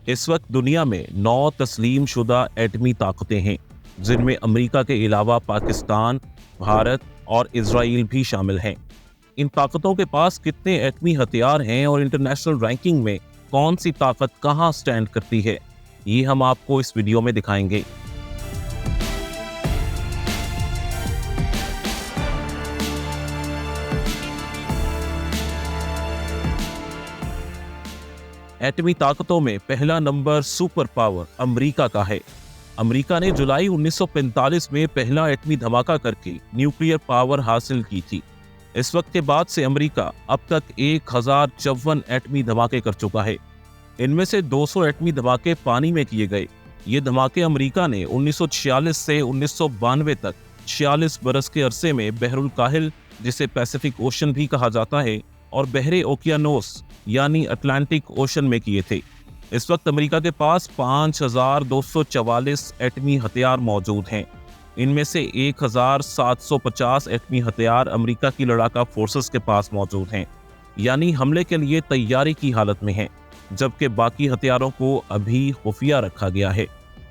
इस वक्त दुनिया में 9 तस्लीम शुदा एटमी ताकतें हैं, जिनमें अमेरिका के अलावा पाकिस्तान, भारत और इजराइल भी शामिल हैं। इन ताकतों के पास कितने एटमी हथियार हैं और इंटरनेशनल रैंकिंग में कौन सी ताकत कहां स्टैंड करती है, ये हम आपको इस वीडियो में दिखाएंगे। एटमी ताकतों में पहला नंबर सुपर पावर अमेरिका का है। अमेरिका ने जुलाई 1945 में पहला एटमी धमाका करके न्यूक्लियर पावर हासिल की थी। इस वक्त के बाद से अमेरिका अब तक 1054 एटमी धमाके कर चुका है। इनमें से 200 एटमी धमाके पानी में किए गए। ये धमाके अमेरिका ने 1946 से 1992 तक 46 बरस के अरसे में बहरुल काहिल, जिसे पैसिफिक ओशन भी कहा जाता है, और बहरे ओकियानोस यानी अटलांटिक ओशन में किए थे। इस वक्त अमेरिका के पास 5244 एटमी हथियार मौजूद हैं। इनमें से 1750 एटमी हथियार अमेरिका की लड़ाका फोर्सेस के पास मौजूद हैं, यानी हमले के लिए तैयारी की हालत में हैं, जबकि बाकी हथियारों को अभी खुफिया रखा गया है।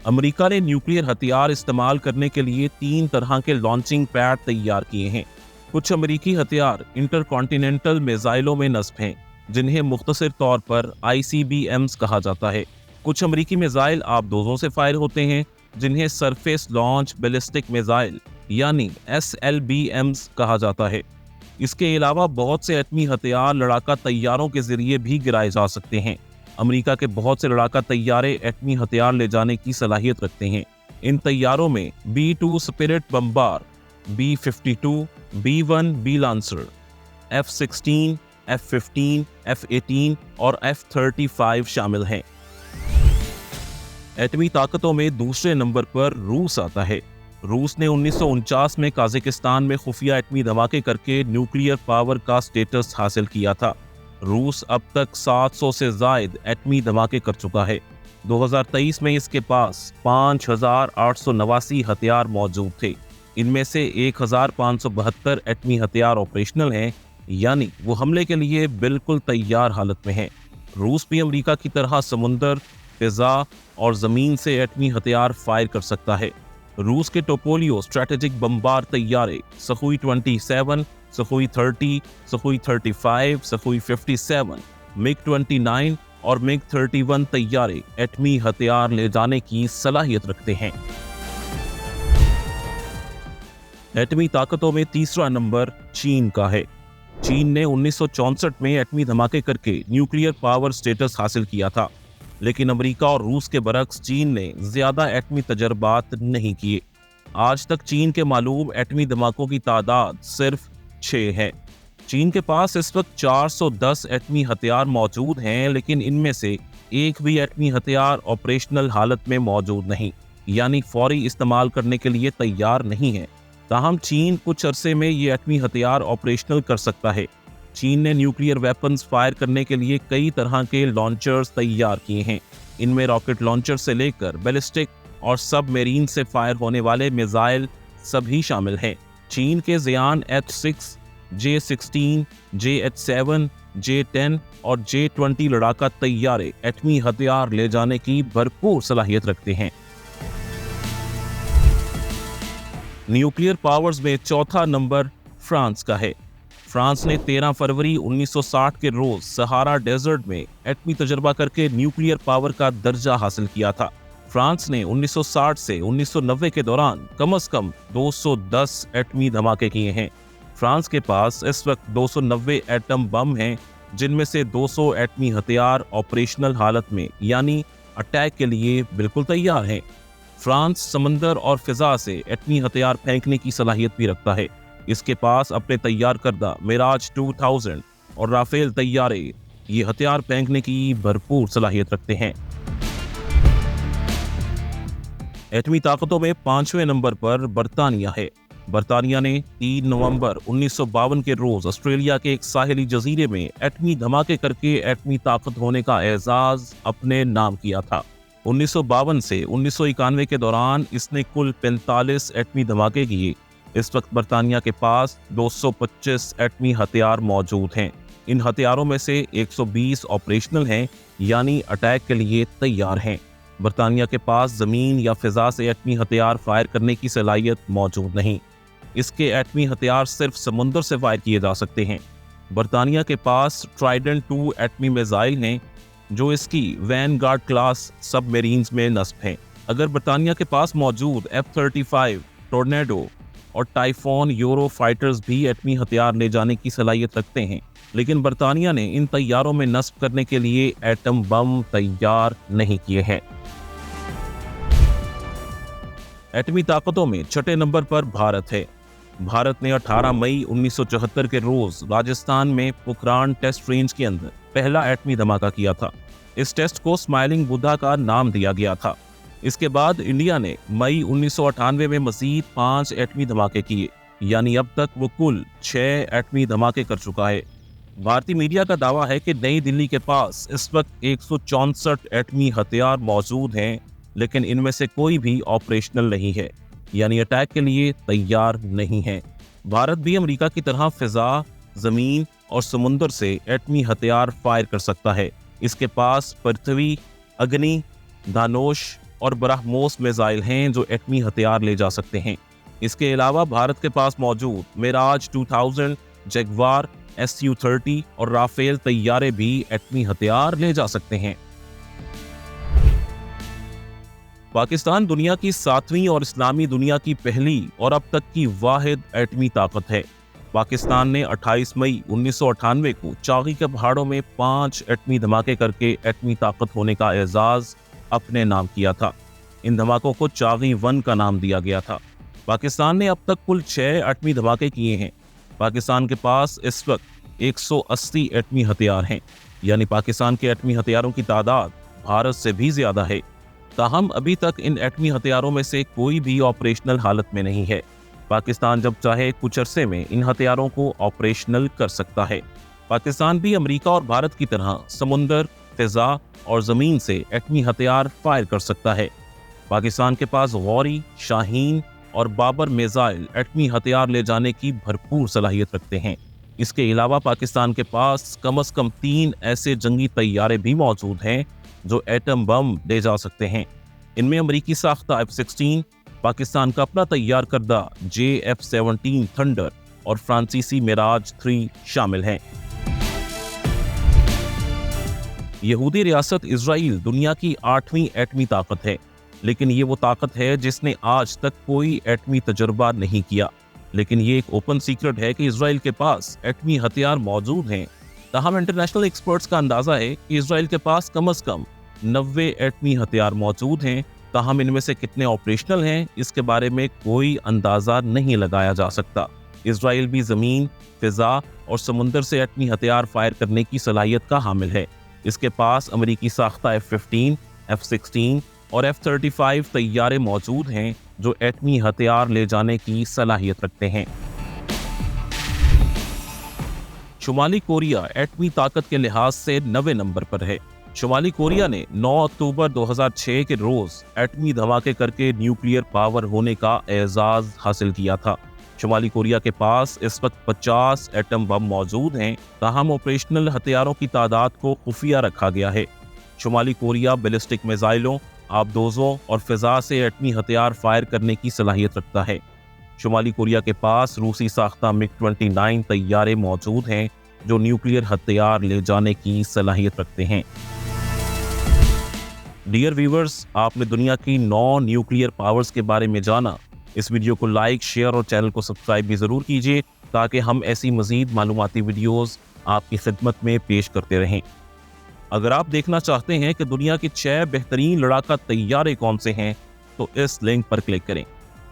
अमेरिका ने न्यूक्लियर हथियार इस्तेमाल करने के लिए 3 तरह के लॉन्चिंग पैड तैयार किए हैं। कुछ अमेरिकी हथियार इंटरकॉन्टिनेंटल मिसाइलों में नस्ब हैं, जिन्हें मुख्तसर तौर पर ICBMs कहा जाता है। कुछ अमेरिकी मिसाइल आबदोजों से फायर होते हैं, जिन्हें सरफेस लॉन्च बैलिस्टिक मिसाइल यानी SLBMs कहा जाता है। इसके अलावा बहुत से एटमी हथियार लड़ाका तैयारों के जरिए भी गिराए जा सकते हैं। अमेरिका के बहुत से लड़ाका तैयारे एटमी हथियार ले जाने की सलाहियत रखते हैं। इन तैयारों में B-2 spirit bomber, B-52, B-1 B lancer, F-16, F-15, F-18 और F-35 शामिल हैं। एटमी ताकतों में दूसरे नंबर पर रूस आता है। रूस ने 1949 में काजाकिस्तान में खुफिया एटमी धमाके करके न्यूक्लियर पावर का स्टेटस हासिल किया था। रूस अब तक 700 से ज्यादा एटमी धमाके कर चुका है। 2023 में इसके पास 5889 हथियार मौजूद थे। इनमें से 1572 एटमी हथियार ऑपरेशनल हैं, यानी वो हमले के लिए बिल्कुल तैयार हालत में हैं। रूस भी अमेरिका की तरह समुंदर, फिजा और जमीन से एटमी हथियार फायर कर सकता है। रूस के टोपोलियो स्ट्रेटेजिक बम्बार तैयारे Sukhoi 27, Sukhoi 30, Sukhoi 35, Sukhoi 57, MiG-29 और MiG-31 तैयारे एटमी हथियार ले जाने की सलाहियत रखते हैं। एटमी ताकतों में तीसरा नंबर चीन का है। चीन ने 1964 में एटमी धमाके करके न्यूक्लियर पावर स्टेटस हासिल किया था, लेकिन अमेरिका और रूस के बरक्स चीन ने ज्यादा एटमी तजर्बात नहीं किए। आज तक चीन के मालूम एटमी धमाकों की तादाद सिर्फ 6 है। चीन के पास इस वक्त 410 एटमी हथियार मौजूद हैं, लेकिन इनमें से एक भी एटमी हथियार ऑपरेशनल हालत में मौजूद नहीं, यानी फौरी इस्तेमाल करने के लिए तैयार नहीं है। ताहम चीन कुछ अरसे में ये एटमी हथियार ऑपरेशनल कर सकता है। चीन ने न्यूक्लियर वेपन्स फायर करने के लिए कई तरह के लॉन्चर्स तैयार किए हैं। इनमें रॉकेट लॉन्चर से लेकर बैलिस्टिक और सबमरीन से फायर होने वाले मिसाइल सभी शामिल हैं। चीन के ज़ियान H-6, J-16, J-7, J-10 और J-20 लड़ाका तैयारे एटमी हथियार ले जाने की भरपूर सलाहियत रखते हैं। न्यूक्लियर पावर्स में चौथा नंबर फ्रांस का है। फ्रांस ने 13 फरवरी 1960 के रोज सहारा डेजर्ट में एटमी तजर्बा करके न्यूक्लियर पावर का दर्जा हासिल किया था। फ्रांस ने 1960 से 1990 के दौरान कम से कम 210 एटमी धमाके किए हैं। फ्रांस के पास इस वक्त 290 एटम बम हैं, जिनमें से 200 एटमी हथियार ऑपरेशनल हालत में यानी अटैक के लिए बिल्कुल तैयार हैं। फ्रांस समंदर और फिजा से एटमी हथियार फेंकने की सलाहियत भी रखता है। इसके पास अपने तैयार करदा मिराज 2000 और राफेल तैयारे ये हथियार फेंकने की भरपूर सलाहियत रखते हैं। एटमी ताकतों में 5वें नंबर पर बरतानिया है। बरतानिया ने 3 नवंबर 1952 के रोज ऑस्ट्रेलिया के एक साहिली जजीरे में एटमी धमाके करके एटमी ताकत होने का एजाज अपने नाम किया था। 1952 से 1991 के दौरान इसने कुल 45 एटमी धमाके किए। इस वक्त बरतानिया के पास 225 एटमी हथियार मौजूद हैं। इन हथियारों में से 120 ऑपरेशनल हैं, यानी अटैक के लिए तैयार हैं। बरतानिया के पास जमीन या फिजा से एटमी हथियार फायर करने की सलाहियत मौजूद नहीं। इसके एटमी हथियार सिर्फ समुंदर से फायर किए जा सकते हैं। बरतानिया के पास ट्राइडेंट 2 एटमी मिसाइल हैं, जो इसकी वैनगार्ड क्लास सबमरीन्स में नस्ब हैं। अगर बरतानिया के पास मौजूद F-35 टोर्नेडो और टाइफोन यूरो फाइटर्स भी एटमी हथियार ले जाने की सलाहियत रखते हैं, लेकिन बरतानिया ने इन तैयारों में नस्ब करने के लिए एटम बम तैयार नहीं किए हैं। एटमी ताकतों में छठे नंबर पर भारत है। भारत ने 18 मई 1974 के रोज राजस्थान में पोखरान टेस्ट रेंज के अंदर पहला एटमी धमाका किया था। इस टेस्ट को स्माइलिंग बुद्धा का नाम दिया गया था। इसके बाद इंडिया ने मई 1998 में मजीद 5 एटमी धमाके किए, यानी अब तक वो कुल 6 एटमी धमाके कर चुका है। भारतीय मीडिया का दावा है कि नई दिल्ली के पास इस वक्त 164 एटमी हथियार मौजूद हैं, लेकिन इनमें से कोई भी ऑपरेशनल नहीं है, यानी अटैक के लिए तैयार नहीं है। भारत भी अमेरिका की तरह फिजा, जमीन और समुंदर से एटमी हथियार फायर कर सकता है। इसके पास पृथ्वी, अग्नि, धानुष और ब्रह्मोस मिसाइल हैं जो एटमी हथियार ले जा सकते हैं। इसके अलावा भारत के पास मौजूद मिराज 2000, जगवार, Su-30 और राफेल तैयारे भी एटमी हथियार ले जा सकते हैं। पाकिस्तान दुनिया की 7वीं और इस्लामी दुनिया की पहली और अब तक की वाहिद एटमी ताकत है। पाकिस्तान ने 28 मई 1998 को चागी के पहाड़ों में 5 एटमी धमाके करके एटमी ताकत होने का एजाज अपने नाम किया था। इन धमाकों को चागी 1 का नाम दिया गया था। पाकिस्तान ने अब तक कुल 6 एटमी धमाके किए हैं। पाकिस्तान के पास इस वक्त 180 एटमी हथियार हैं, यानी पाकिस्तान के एटमी हथियारों की तादाद भारत से भी ज्यादा है। ताहम अभी तक इन एटमी हथियारों में से कोई भी ऑपरेशनल हालत में नहीं है। पाकिस्तान जब चाहे कुछ अरसे में इन हथियारों को ऑपरेशनल कर सकता है। पाकिस्तान भी अमेरिका और भारत की तरह समुंदर, फिजा और जमीन से एटमी हथियार फायर कर सकता है। पाकिस्तान के पास गौरी, शाहीन और बाबर मिसाइल एटमी हथियार ले जाने की भरपूर सलाहियत रखते हैं। इसके अलावा पाकिस्तान के पास कम से कम 3 ऐसे जंगी तैयारे भी मौजूद हैं जो एटम बम ले जा सकते हैं। इनमें अमेरिकी साख्ता F-16, पाकिस्तान का अपना तैयार करदा JF-17 थंडर और फ्रांसीसी मिराज 3 शामिल हैं। यहूदी रियासत इजराइल दुनिया की 8वीं एटमी ताकत है, लेकिन ये वो ताकत है जिसने आज तक कोई एटमी तजुर्बा नहीं किया। लेकिन ये एक ओपन सीक्रेट है कि इजराइल के पास एटमी हथियार मौजूद हैं। ताहम इंटरनेशनल एक्सपर्ट्स का अंदाजा है कि इजराइल के पास कम से कम 90 एटमी हथियार मौजूद हैं। ताहम इनमें से कितने ऑपरेशनल हैं, इसके बारे में कोई अंदाजा नहीं लगाया जा सकता। इजराइल भी जमीन, फिजा और समुंदर से एटमी हथियार फायर करने की सलाहियत का हामिल है। इसके पास अमेरिकी साख्ता F-15, F-16 और F-35 तैयारे मौजूद हैं जो एटमी हथियार ले जाने की सलाहियत रखते हैं। शुमाली कोरिया एटमी ताकत के लिहाज से 9वें नंबर पर है। शुमाली कोरिया ने 9 अक्टूबर 2006 के रोज एटमी धमाके करके न्यूक्लियर पावर होने का एजाज हासिल किया था। शुमाली कोरिया के पास इस वक्त 50 एटम बम मौजूद हैं। ताहम ऑपरेशनल हथियारों की तादाद को खुफिया रखा गया है। शुमाली कोरिया बैलिस्टिक मिसाइलों, आबदोजों और फिजा से एटमी हथियार फायर करने की सलाहियत रखता है। शुमाली कोरिया के पास रूसी साख्ता MiG-29 तैयारे मौजूद हैं जो न्यूक्लियर हथियार ले जाने की सलाहियत रखते हैं। डियर व्यूअर्स, आपने दुनिया की 9 न्यूक्लियर पावर्स के बारे में जाना। इस वीडियो को लाइक, शेयर और चैनल को सब्सक्राइब भी ज़रूर कीजिए ताकि हम ऐसी मज़ीद मालूमाती वीडियोज़ आपकी खिदमत में पेश करते रहें। अगर आप देखना चाहते हैं कि दुनिया के 6 बेहतरीन लड़ाका तैयारे कौन से हैं, तो इस लिंक पर क्लिक करें।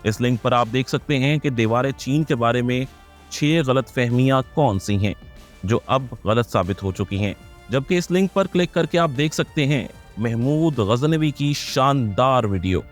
इस लिंक पर आप देख सकते हैं कि दीवार चीन के बारे में 6 गलत फहमियाँ कौन सी हैं जो अब गलत साबित हो चुकी हैं। जबकि इस लिंक पर क्लिक करके आप देख सकते हैं महमूद गजनवी की शानदार वीडियो।